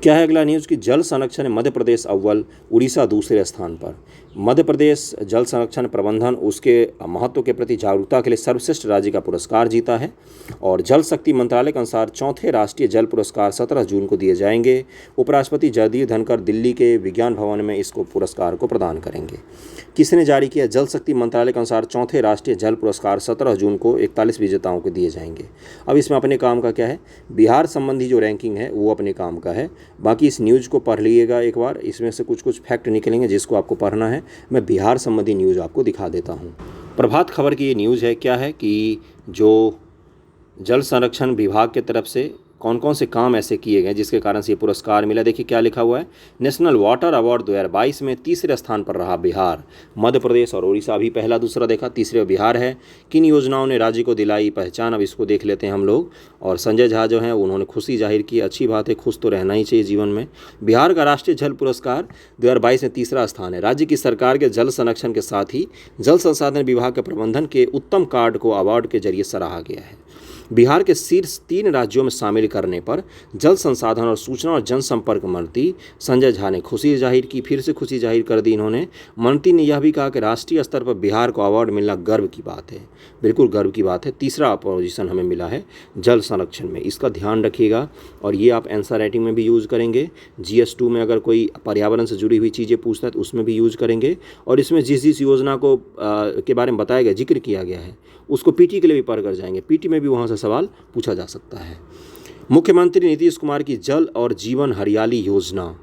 [SPEAKER 1] क्या है अगला न्यूज़ कि जल संरक्षण में मध्य प्रदेश अव्वल, उड़ीसा दूसरे स्थान पर। मध्य प्रदेश जल संरक्षण प्रबंधन उसके महत्व के प्रति जागरूकता के लिए सर्वश्रेष्ठ राज्य का पुरस्कार जीता है और जल शक्ति मंत्रालय के अनुसार चौथे राष्ट्रीय जल पुरस्कार 17 जून को दिए जाएंगे। उपराष्ट्रपति जगदीप धनखड़ दिल्ली के विज्ञान भवन में इसको पुरस्कार को प्रदान करेंगे। किसने जारी किया? जल शक्ति मंत्रालय के अनुसार चौथे राष्ट्रीय जल पुरस्कार 17 जून को 41 विजेताओं को दिए जाएंगे। अब इसमें अपने काम का क्या है, बिहार संबंधी जो रैंकिंग है वो अपने काम का है। बाकी इस न्यूज़ को पढ़ लीजिएगा एक बार, इसमें से कुछ फैक्ट निकलेंगे जिसको आपको पढ़ना है। मैं बिहार संबंधी न्यूज़ आपको दिखा देता हूँ। प्रभात खबर की ये न्यूज़ है। क्या है कि जो जल संरक्षण विभाग की तरफ से कौन कौन से काम ऐसे किए गए जिसके कारण से ये पुरस्कार मिला। देखिए क्या लिखा हुआ है, नेशनल वाटर अवार्ड 2022 में तीसरे स्थान पर रहा बिहार। मध्य प्रदेश और उड़ीसा भी पहला दूसरा देखा, तीसरे बिहार है। किन योजनाओं ने राज्य को दिलाई पहचान, अब इसको देख लेते हैं हम लोग। और संजय झा जो हैं उन्होंने खुशी जाहिर की, अच्छी बात है, खुश तो रहना ही चाहिए जीवन में। बिहार का राष्ट्रीय जल पुरस्कार 2022 में तीसरा स्थान है। राज्य की सरकार के जल संरक्षण के साथ ही जल संसाधन विभाग के प्रबंधन के उत्तम कार्ड को अवार्ड के जरिए सराहा गया है। बिहार के शीर्ष 3 राज्यों में शामिल करने पर जल संसाधन और सूचना और जनसंपर्क मंत्री संजय झा ने खुशी जाहिर की, फिर से खुशी जाहिर कर दी इन्होंने। मंत्री ने यह भी कहा कि राष्ट्रीय स्तर पर बिहार को अवार्ड मिलना गर्व की बात है। बिल्कुल गर्व की बात है। तीसरा पोजीशन हमें मिला है जल संरक्षण में, इसका ध्यान रखिएगा और ये आप आंसर राइटिंग में भी यूज़ करेंगे। GS2 में अगर कोई पर्यावरण से जुड़ी हुई चीज़ें पूछता है तो उसमें भी यूज़ करेंगे। और इसमें जिस योजना को के बारे में बताया गया, जिक्र किया गया है, उसको PT के लिए भी पढ़ कर जाएंगे। PT में भी वहाँ से सवाल पूछा जा सकता है। मुख्यमंत्री नीतीश कुमार की जल और जीवन हरियाली योजना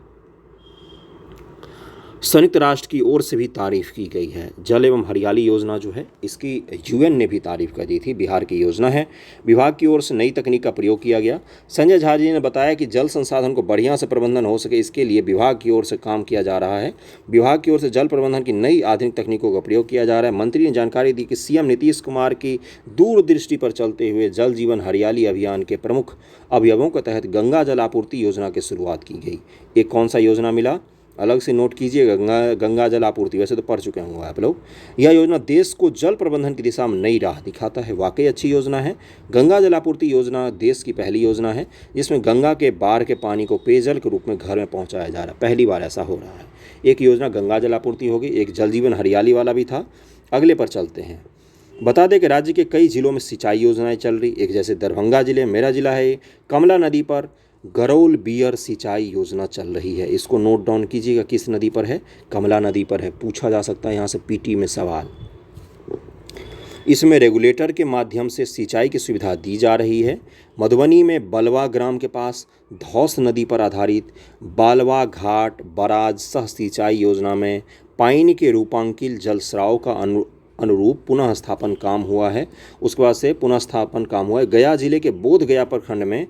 [SPEAKER 1] संयुक्त राष्ट्र की ओर से भी तारीफ की गई है। जल एवं हरियाली योजना जो है इसकी UN ने भी तारीफ कर दी थी। बिहार की योजना है। विभाग की ओर से नई तकनीक का प्रयोग किया गया। संजय झा जी ने बताया कि जल संसाधन को बढ़िया से प्रबंधन हो सके, इसके लिए विभाग की ओर से काम किया जा रहा है। विभाग की ओर से जल प्रबंधन की नई आधुनिक तकनीकों का प्रयोग किया जा रहा है। मंत्री ने जानकारी दी कि CM नीतीश कुमार की दूरदृष्टि पर चलते हुए जल जीवन हरियाली अभियान के प्रमुख अवयवों के तहत गंगा जल आपूर्ति योजना की शुरुआत की गई। एक कौन सा योजना मिला, अलग से नोट कीजिएगा, गंगा जल आपूर्ति, वैसे तो पढ़ चुके होंगे आप लोग। यह योजना देश को जल प्रबंधन की दिशा में नई राह दिखाता है। वाकई अच्छी योजना है। गंगा जल आपूर्ति योजना देश की पहली योजना है जिसमें गंगा के बाढ़ के पानी को पेयजल के रूप में घर में पहुंचाया जा रहा है। पहली बार ऐसा हो रहा है। एक योजना गंगा जल आपूर्ति होगी, एक जल जीवन हरियाली वाला भी था। अगले पर चलते हैं। बता दें कि राज्य के कई जिलों में सिंचाई योजनाएं चल रही। एक जैसे दरभंगा जिले, मेरा जिला है, कमला नदी पर गरौल बियर सिंचाई योजना चल रही है। इसको नोट डाउन कीजिएगा, किस नदी पर है, कमला नदी पर है। पूछा जा सकता है यहाँ से PT में सवाल। इसमें रेगुलेटर के माध्यम से सिंचाई की सुविधा दी जा रही है। मधुबनी में बलवा ग्राम के पास धौस नदी पर आधारित बालवा घाट बराज सह सिंचाई योजना में पानी के रूपांकित जलस्राव का अनुरूप पुनः स्थापन काम हुआ है। उसके बाद से पुनः स्थापन काम हुआ है। गया जिले के बोध गया प्रखंड में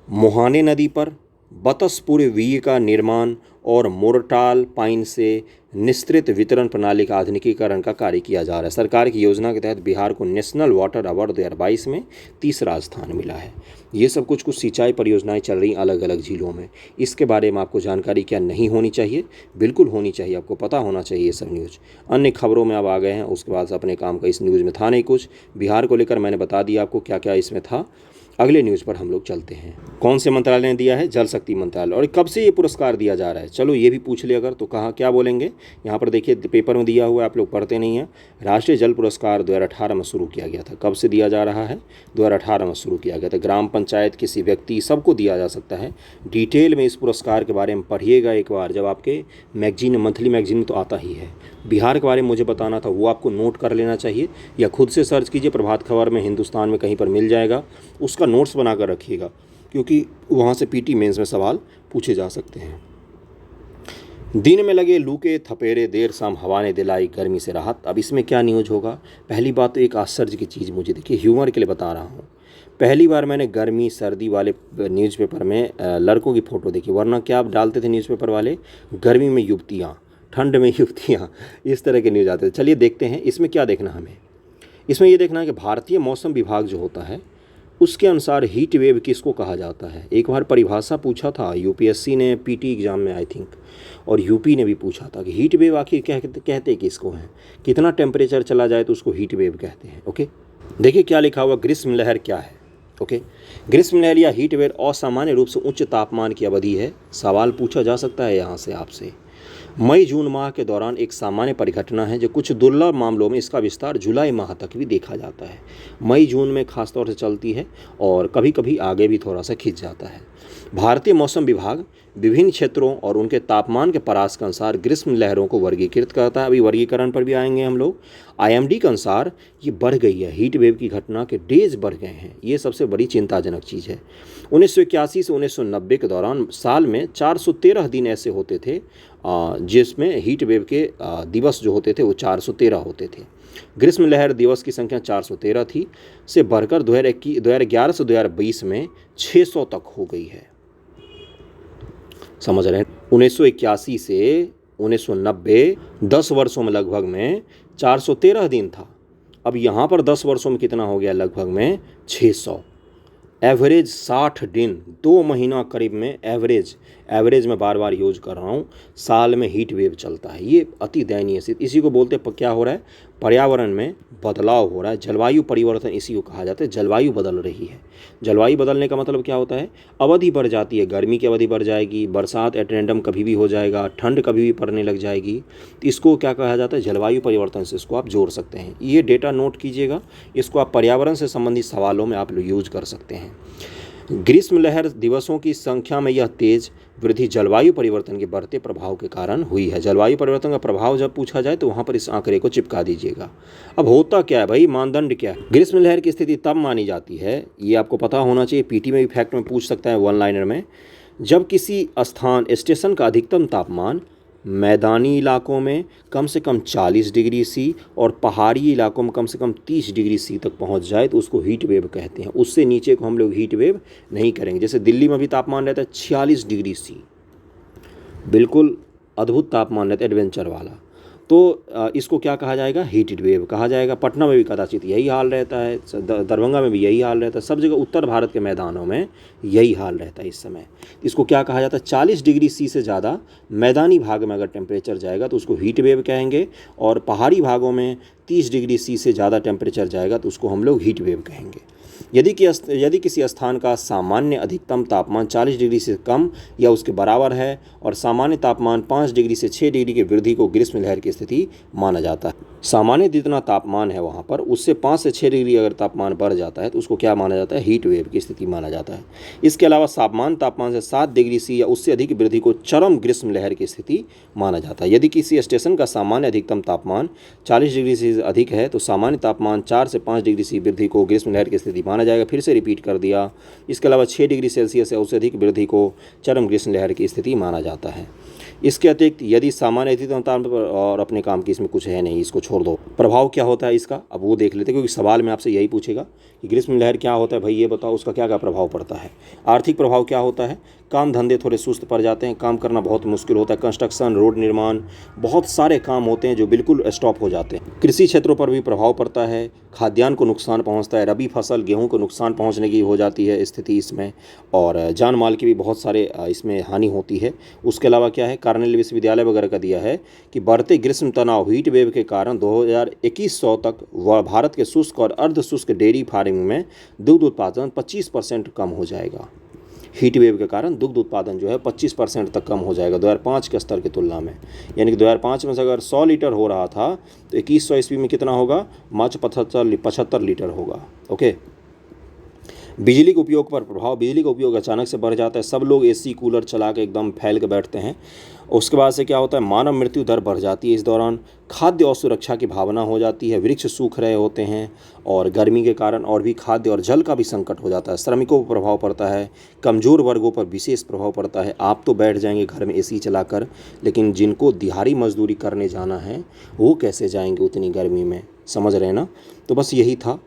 [SPEAKER 1] मोहाने नदी पर बतसपुर वीर का निर्माण और मोरटाल पाइन से निस्तृत वितरण प्रणाली का आधुनिकीकरण का कार्य किया जा रहा है। सरकार की योजना के तहत बिहार को नेशनल वाटर अवार्ड 2022 में तीसरा स्थान मिला है। ये सब कुछ सिंचाई परियोजनाएं चल रही अलग अलग जिलों में। इसके बारे में आपको जानकारी क्या नहीं होनी चाहिए, बिल्कुल होनी चाहिए, आपको पता होना चाहिए ये सब न्यूज़। अन्य खबरों में अब आ गए हैं, उसके बाद अपने काम का इस न्यूज़ में था नहीं कुछ। बिहार को लेकर मैंने बता दिया आपको क्या क्या इसमें था। अगले न्यूज़ पर हम लोग चलते हैं। कौन से मंत्रालय ने दिया है? जल शक्ति मंत्रालय। और कब से ये पुरस्कार दिया जा रहा है, चलो ये भी पूछ ले अगर, तो कहाँ क्या बोलेंगे। यहाँ पर देखिए पेपर में दिया हुआ है, आप लोग पढ़ते नहीं हैं। राष्ट्रीय जल पुरस्कार 2018 में शुरू किया गया था। कब से दिया जा रहा है? 2018 में शुरू किया गया था। ग्राम पंचायत, किसी व्यक्ति, सबको दिया जा सकता है। डिटेल में इस पुरस्कार के बारे में पढ़िएगा एक बार, जब आपके मैगजीन, मंथली मैगजीन तो आता ही है। बिहार के बारे में मुझे बताना था, वो आपको नोट कर लेना चाहिए या खुद से सर्च कीजिए, प्रभात खबर में, हिंदुस्तान में कहीं पर मिल जाएगा। उसका नोट्स बनाकर रखिएगा क्योंकि वहाँ से PT मेंस में सवाल पूछे जा सकते हैं। दिन में लगे लू के थपेरे, देर शाम हवा ने दिलाई गर्मी से राहत। अब इसमें क्या न्यूज़ होगा? पहली बात तो एक आश्चर्य की चीज़ मुझे, देखिए ह्यूमर के लिए बता रहा हूँ। पहली बार मैंने गर्मी सर्दी वाले न्यूज़पेपर में लड़कों की फ़ोटो देखी, वरना क्या आप डालते थे न्यूज़पेपर वाले, गर्मी में युवतियाँ, ठंड में युवतियाँ, इस तरह के न्यूज़ आते थे। चलिए देखते हैं इसमें क्या देखना हमें। इसमें ये देखना है कि भारतीय मौसम विभाग जो होता है उसके अनुसार हीट वेव किसको कहा जाता है। एक बार परिभाषा पूछा था यूपीएससी ने पीटी एग्ज़ाम में आई थिंक, और यूपी ने भी पूछा था कि हीट वेव आखिर कहते किसको हैं, कितना टेम्परेचर चला जाए तो उसको हीट वेव कहते हैं। ओके, देखिए क्या लिखा हुआ, ग्रीष्म लहर क्या है। ओके, ग्रीष्म लहर या हीट वेव असामान्य रूप से उच्च तापमान की अवधि है। सवाल पूछा जा सकता है यहाँ से आपसे। मई जून माह के दौरान एक सामान्य परिघटना है जो कुछ दुर्लभ मामलों में इसका विस्तार जुलाई माह तक भी देखा जाता है। मई जून में खासतौर से चलती है और कभी कभी आगे भी थोड़ा सा खिंच जाता है। भारतीय मौसम विभाग विभिन्न क्षेत्रों और उनके तापमान के परास के अनुसार ग्रीष्म लहरों को वर्गीकृत करता है। अभी वर्गीकरण पर भी आएंगे हम लोग। आईएमडी के अनुसार ये बढ़ गई है, हीट वेव की घटना के डेज बढ़ गए हैं। ये सबसे बड़ी चिंताजनक चीज़ है। 1981 से 1990 के दौरान साल में 413 दिन ऐसे होते थे जिसमें हीट वेव के दिवस जो होते थे वो 413 होते थे। ग्रीष्म लहर दिवस की संख्या 413 थी, से बढ़कर 2011 से 2020 में 600 तक हो गई है। समझ रहे हैं, 1981 से 1990 10 वर्षों में लगभग में 413 दिन था। अब यहाँ पर 10 वर्षों में कितना हो गया, लगभग में 600। एवरेज 60 दिन, 2 महीना करीब में एवरेज में बार बार यूज कर रहा हूँ, साल में हीट वेव चलता है। ये अति दयनीय स्थिति। इसी को बोलते हैं क्या हो रहा है, पर्यावरण में बदलाव हो रहा है, जलवायु परिवर्तन इसी को कहा जाता है। जलवायु बदल रही है। जलवायु बदलने का मतलब क्या होता है, अवधि बढ़ जाती है, गर्मी की अवधि बढ़ जाएगी, बरसात एट रैंडम कभी भी हो जाएगा, ठंड कभी भी पड़ने लग जाएगी। तो इसको क्या कहा जाता है, जलवायु परिवर्तन से इसको आप जोड़ सकते हैं। ये डेटा नोट कीजिएगा, इसको आप पर्यावरण से संबंधित सवालों में आप यूज कर सकते हैं। ग्रीष्म लहर दिवसों की संख्या में यह तेज वृद्धि जलवायु परिवर्तन के बढ़ते प्रभाव के कारण हुई है। जलवायु परिवर्तन का प्रभाव जब पूछा जाए तो वहाँ पर इस आंकड़े को चिपका दीजिएगा। अब होता क्या है भाई, मानदंड क्या है। ग्रीष्म लहर की स्थिति तब मानी जाती है, ये आपको पता होना चाहिए, पीटी में भी फैक्ट में पूछ सकता है वन लाइनर में, जब किसी स्थान स्टेशन का अधिकतम तापमान मैदानी इलाकों में कम से कम 40 डिग्री सी और पहाड़ी इलाकों में कम से कम 30 डिग्री सी तक पहुंच जाए तो उसको हीट वेव कहते हैं। उससे नीचे को हम लोग हीट वेव नहीं करेंगे। जैसे दिल्ली में भी तापमान रहता है 46 डिग्री सी, बिल्कुल अद्भुत तापमान रहता है, एडवेंचर वाला, तो इसको क्या कहा जाएगा, हीट वेव कहा जाएगा। पटना में भी कदाचित यही हाल रहता है, दरभंगा में भी यही हाल रहता है, सब जगह उत्तर भारत के मैदानों में यही हाल रहता है इस समय। इसको क्या कहा जाता है, 40 डिग्री सी से ज़्यादा मैदानी भाग में अगर टेम्परेचर जाएगा तो उसको हीट वेव कहेंगे, और पहाड़ी भागों में 30 डिग्री सी से ज़्यादा टेम्परेचर जाएगा तो उसको हम लोग हीट वेव कहेंगे। यदि किसी स्थान का सामान्य अधिकतम तापमान 40 डिग्री से कम या उसके बराबर है और सामान्य तापमान 5 डिग्री से 6 डिग्री की वृद्धि को ग्रीष्म लहर की स्थिति माना जाता है। सामान्य जितना तापमान है वहाँ पर उससे 5 से 6 डिग्री अगर तापमान बढ़ जाता है तो उसको क्या माना जाता है, हीट वेव की स्थिति माना जाता है। इसके अलावा सामान्य तापमान से 7 डिग्री सी या उससे अधिक वृद्धि को चरम ग्रीष्म लहर की स्थिति माना जाता है। यदि किसी स्टेशन का सामान्य अधिकतम तापमान 40 डिग्री से अधिक है तो सामान्य तापमान 4 से 5 डिग्री सी वृद्धि को ग्रीष्म लहर की स्थिति माना जाएगा। फिर से रिपीट कर दिया। इसके अलावा 6 डिग्री सेल्सियस या उससे अधिक वृद्धि को चरम ग्रीष्म लहर की स्थिति माना जाता है। इसके अतिरिक्त यदि सामान्य अधिकतम तापमान और अपने काम की इसमें कुछ है नहीं, इसको छोड़ दो। प्रभाव क्या होता है इसका, अब वो देख लेते हैं, क्योंकि सवाल में आपसे यही पूछेगा कि ग्रीष्म लहर क्या होता है भाई, ये बताओ, उसका क्या क्या प्रभाव पड़ता है। आर्थिक प्रभाव क्या होता है, काम धंधे थोड़े सुस्त पड़ जाते हैं, काम करना बहुत मुश्किल होता है, कंस्ट्रक्शन, रोड निर्माण, बहुत सारे काम होते हैं जो बिल्कुल स्टॉप हो जाते हैं। कृषि क्षेत्रों पर भी प्रभाव पड़ता है, खाद्यान्न को नुकसान पहुंचता है, रबी फसल गेहूं को नुकसान पहुंचने की हो जाती है स्थिति इसमें, और जान माल की भी बहुत सारे इसमें हानि होती है। उसके अलावा क्या है, कार्नेल विश्वविद्यालय वगैरह का दिया है कि बढ़ते ग्रीष्म तनाव हीट वेव के कारण 2021 तक भारत के शुष्क और अर्ध शुष्क डेयरी फार्मिंग में दुग्ध उत्पादन 25% कम हो जाएगा। हीट वेव के कारण दुग्ध उत्पादन जो है 25% तक कम हो जाएगा 2005 के स्तर की तुलना में। यानी कि 2005 में से अगर 100 लीटर हो रहा था तो 2100 ईस्वी में कितना होगा, मात्र 75 लीटर होगा। ओके। बिजली के उपयोग पर प्रभाव, बिजली का उपयोग अचानक से बढ़ जाता है, सब लोग एसी कूलर चला के एकदम फैल के बैठते हैं। उसके बाद से क्या होता है, मानव मृत्यु दर बढ़ जाती है इस दौरान, खाद्य और सुरक्षा की भावना हो जाती है, वृक्ष सूख रहे होते हैं, और गर्मी के कारण और भी खाद्य और जल का भी संकट हो जाता है। श्रमिकों पर प्रभाव पड़ता है, कमज़ोर वर्गों पर विशेष प्रभाव पड़ता है। आप तो बैठ जाएंगे घर में एसी चलाकर, लेकिन जिनको दिहाड़ी मजदूरी करने जाना है वो कैसे जाएंगे उतनी गर्मी में, समझ रहे हैं ना। तो बस यही था।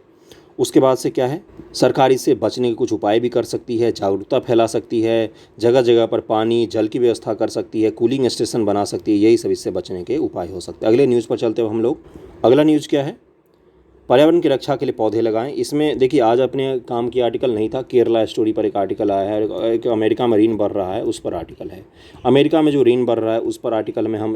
[SPEAKER 1] उसके बाद से क्या है, सरकार इससे बचने के कुछ उपाय भी कर सकती है, जागरूकता फैला सकती है, जगह जगह पर पानी जल की व्यवस्था कर सकती है, कूलिंग स्टेशन बना सकती है, यही सब इससे बचने के उपाय हो सकते हैं। अगले न्यूज़ पर चलते हुए हम लोग, अगला न्यूज़ क्या है, पर्यावरण की रक्षा के लिए पौधे लगाएं। इसमें देखिए आज अपने काम की आर्टिकल नहीं था, केरला स्टोरी पर एक आर्टिकल आया है, एक अमेरिका में ऋण बढ़ रहा है उस पर आर्टिकल है। अमेरिका में जो ऋण बढ़ रहा है उस पर आर्टिकल में हम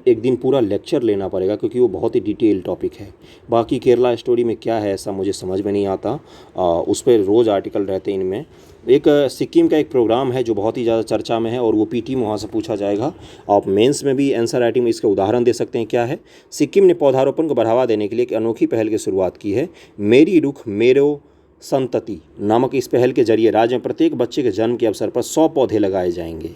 [SPEAKER 1] एक दिन पूरा लेक्चर लेना पड़ेगा, क्योंकि वो बहुत ही डिटेल टॉपिक है। बाकी केरला स्टोरी में क्या है ऐसा मुझे समझ में नहीं आता, उस पर रोज़ आर्टिकल रहते हैं इनमें। एक सिक्किम का एक प्रोग्राम है जो बहुत ही ज़्यादा चर्चा में है और वो पीटी में वहाँ से पूछा जाएगा। आप मेंस में भी आंसर राइटिंग में इसका उदाहरण दे सकते हैं। क्या है, सिक्किम ने पौधारोपण को बढ़ावा देने के लिए एक अनोखी पहल की शुरुआत की है। मेरी रुख मेरो संतति नामक इस पहल के जरिए राज्य में प्रत्येक बच्चे के जन्म के अवसर पर 100 पौधे लगाए जाएंगे।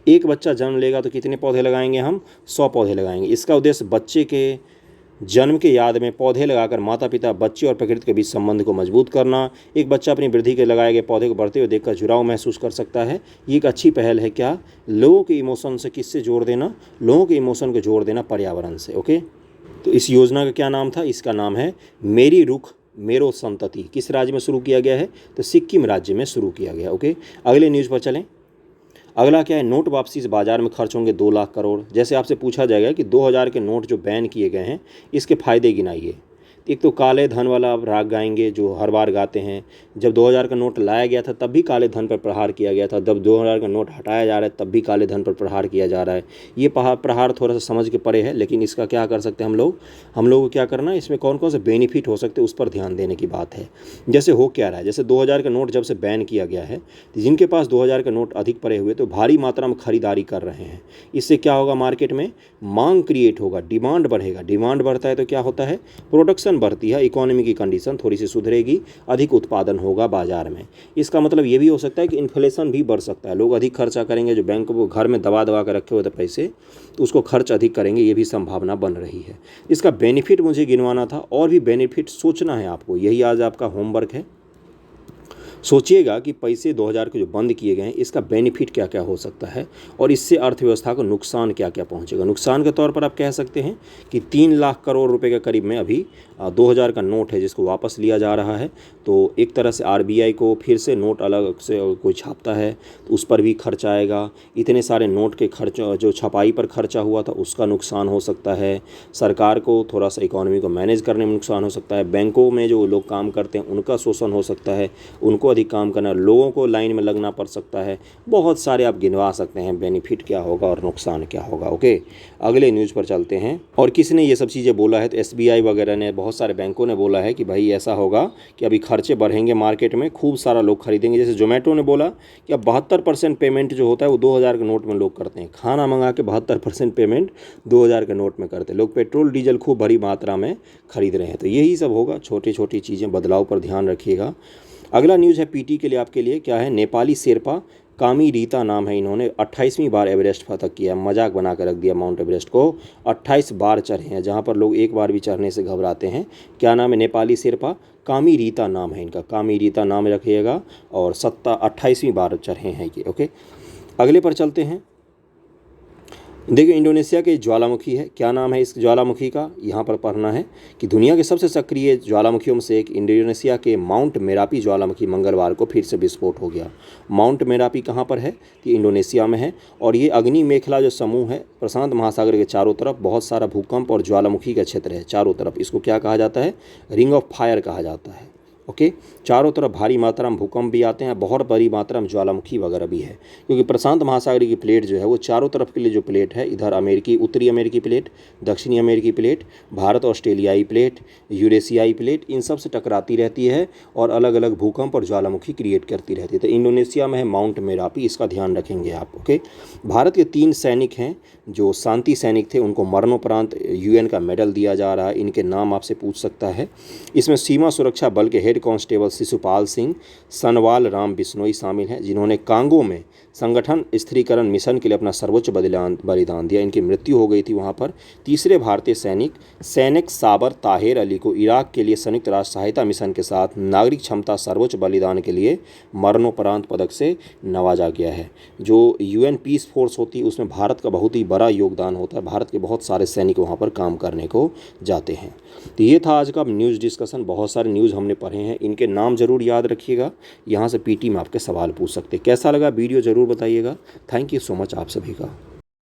[SPEAKER 1] एक बच्चा जन्म लेगा तो कितने पौधे लगाएंगे हम? 100 पौधे लगाएंगे। इसका उद्देश्य बच्चे के जन्म के याद में पौधे लगाकर माता पिता, बच्चे और प्रकृति के बीच संबंध को मजबूत करना। एक बच्चा अपनी वृद्धि के लगाए गए पौधे को बढ़ते हुए देखकर जुड़ाव महसूस कर सकता है। ये एक अच्छी पहल है। क्या, लोगों के इमोशन से किससे जोड़ देना? लोगों के इमोशन को जोड़ देना पर्यावरण से। ओके, तो इस योजना का क्या नाम था? इसका नाम है मेरी रुख मेरो संतति। किस राज्य में शुरू किया गया है? तो सिक्किम राज्य में शुरू किया गया। ओके, अगले न्यूज़ पर चलें। अगला क्या है, नोट वापसी से बाजार में खर्च होंगे 2 लाख करोड़। जैसे आपसे पूछा जाएगा कि 2000 के नोट जो बैन किए गए हैं इसके फ़ायदे गिनाइए। एक तो काले धन वाला आप राग गाएंगे जो हर बार गाते हैं। जब 2000 का नोट लाया गया था तब भी काले धन पर प्रहार किया गया था, जब 2000 का नोट हटाया जा रहा है तब भी काले धन पर प्रहार किया जा रहा है। ये प्रहार थोड़ा सा समझ के परे है, लेकिन इसका क्या कर सकते हैं हम लोग को क्या करना है, इसमें कौन कौन से बेनिफिट हो सकते हैं उस पर ध्यान देने की बात है। जैसे हो क्या रहा है, जैसे 2000 का नोट जब से बैन किया गया है, जिनके पास 2000 का नोट अधिक पड़े हुए तो भारी मात्रा में खरीदारी कर रहे हैं। इससे क्या होगा, मार्केट में मांग क्रिएट होगा, डिमांड बढ़ेगा। डिमांड बढ़ता है तो क्या होता है, प्रोडक्शन बढ़ती है, इकोनॉमी की कंडीशन थोड़ी सी सुधरेगी, अधिक उत्पादन होगा बाजार में। इसका मतलब ये भी हो सकता है कि इन्फ्लेशन भी बढ़ सकता है, लोग अधिक खर्चा करेंगे, जो बैंक को घर में दबा दबा कर रखे हुए थे पैसे उसको खर्च अधिक करेंगे, ये भी संभावना बन रही है। इसका बेनिफिट मुझे गिनवाना था, और भी बेनिफिट सोचना है आपको, यही आज आपका होमवर्क है। सोचिएगा कि पैसे 2000 के जो बंद किए गए हैं इसका बेनिफिट क्या क्या हो सकता है और इससे अर्थव्यवस्था को नुकसान क्या क्या पहुंचेगा। नुकसान के तौर पर आप कह सकते हैं कि 3 लाख करोड़ रुपए के करीब में अभी 2000 का नोट है जिसको वापस लिया जा रहा है। तो एक तरह से आरबीआई को फिर से नोट अलग से कोई छापता है तो उस पर भी खर्च आएगा। इतने सारे नोट के खर्च जो छपाई पर खर्चा हुआ था उसका नुकसान हो सकता है। सरकार को थोड़ा सा इकोनॉमी को मैनेज करने में नुकसान हो सकता है। बैंकों में जो लोग काम करते हैं उनका शोषण हो सकता है, उनको अधिक काम करना, लोगों को लाइन में लगना पड़ सकता है। बहुत सारे आप गिनवा सकते हैं बेनिफिट क्या होगा और नुकसान क्या होगा। ओके, अगले न्यूज़ पर चलते हैं। और किसने ये सब चीज़ें बोला है, तो एसबीआई वगैरह ने, बहुत सारे बैंकों ने बोला है कि भाई ऐसा होगा कि अभी खर्चे बढ़ेंगे मार्केट में, खूब सारा लोग खरीदेंगे। जैसे जोमेटो ने बोला कि अब 72% पेमेंट जो होता है वो 2000 के नोट में लोग करते हैं। खाना मंगा के 72% पेमेंट 2000 के नोट में करते हैं लोग। पेट्रोल डीजल खूब बड़ी मात्रा में खरीद रहे हैं। तो यही सब होगा, छोटी छोटी चीज़ें, बदलाव पर ध्यान रखिएगा। अगला न्यूज़ है पीटी के लिए आपके लिए। क्या है, नेपाली शेरपा कामी रीता नाम है, इन्होंने 28वीं बार एवरेस्ट फतह किया। मजाक बना कर रख दिया माउंट एवरेस्ट को। 28 बार चढ़े हैं, जहां पर लोग एक बार भी चढ़ने से घबराते हैं। क्या नाम है, नेपाली शेरपा कामी रीता नाम है इनका, कामी रीता नाम रखिएगा। और 28वीं बार चढ़े हैं ये। ओके, अगले पर चलते हैं। देखिए इंडोनेशिया के ज्वालामुखी है। क्या नाम है इस ज्वालामुखी का, यहाँ पर पढ़ना है कि दुनिया के सबसे सक्रिय ज्वालामुखियों में से एक इंडोनेशिया के माउंट मेरापी ज्वालामुखी मंगलवार को फिर से विस्फोट हो गया। माउंट मेरापी कहाँ पर है, कि इंडोनेशिया में है। और ये अग्नि मेखला जो समूह है, प्रशांत महासागर के चारों तरफ बहुत सारा भूकंप और ज्वालामुखी का क्षेत्र है चारों तरफ। इसको क्या कहा जाता है, रिंग ऑफ फायर कहा जाता है। ओके, चारों तरफ भारी मात्रा में भूकंप भी आते हैं, बहुत बड़ी मात्रा में ज्वालामुखी वगैरह भी है, क्योंकि प्रशांत महासागर की प्लेट जो है वो चारों तरफ के लिए जो प्लेट है, इधर अमेरिकी, उत्तरी अमेरिकी प्लेट, दक्षिणी अमेरिकी प्लेट, भारत ऑस्ट्रेलियाई प्लेट, यूरेशियाई प्लेट, इन सब से टकराती रहती है और अलग अलग भूकंप और ज्वालामुखी क्रिएट करती रहती है। तो इंडोनेशिया में है माउंट मेरापी, इसका ध्यान रखेंगे आप। ओके, भारत के 3 सैनिक हैं जो शांति सैनिक थे, उनको मरणोपरांत यूएन का मेडल दिया जा रहा है। इनके नाम आपसे पूछ सकता है। इसमें सीमा सुरक्षा बल के हेड कांस्टेबल शिशुपाल सिंह, सनवाल राम बिश्नोई शामिल हैं, जिन्होंने कांगो में संगठन स्थिरीकरण मिशन के लिए अपना सर्वोच्च बलिदान दिया। इनकी मृत्यु हो गई थी वहाँ पर। तीसरे भारतीय सैनिक साबर ताहिर अली को इराक के लिए संयुक्त राष्ट्र सहायता मिशन के साथ नागरिक क्षमता सर्वोच्च बलिदान के लिए मरणोपरांत पदक से नवाजा गया है। जो UN पीस फोर्स होती है उसमें भारत का बहुत ही बड़ा योगदान होता है। भारत के बहुत सारे सैनिक वहाँ पर काम करने को जाते हैं। तो ये था आज का न्यूज़ डिस्कशन। बहुत सारे न्यूज़ हमने पढ़े हैं, इनके नाम ज़रूर याद रखिएगा। यहाँ से PT में आपके सवाल पूछ सकते हैं। कैसा लगा वीडियो ज़रूर बताइएगा। थैंक यू सो मच आप सभी का।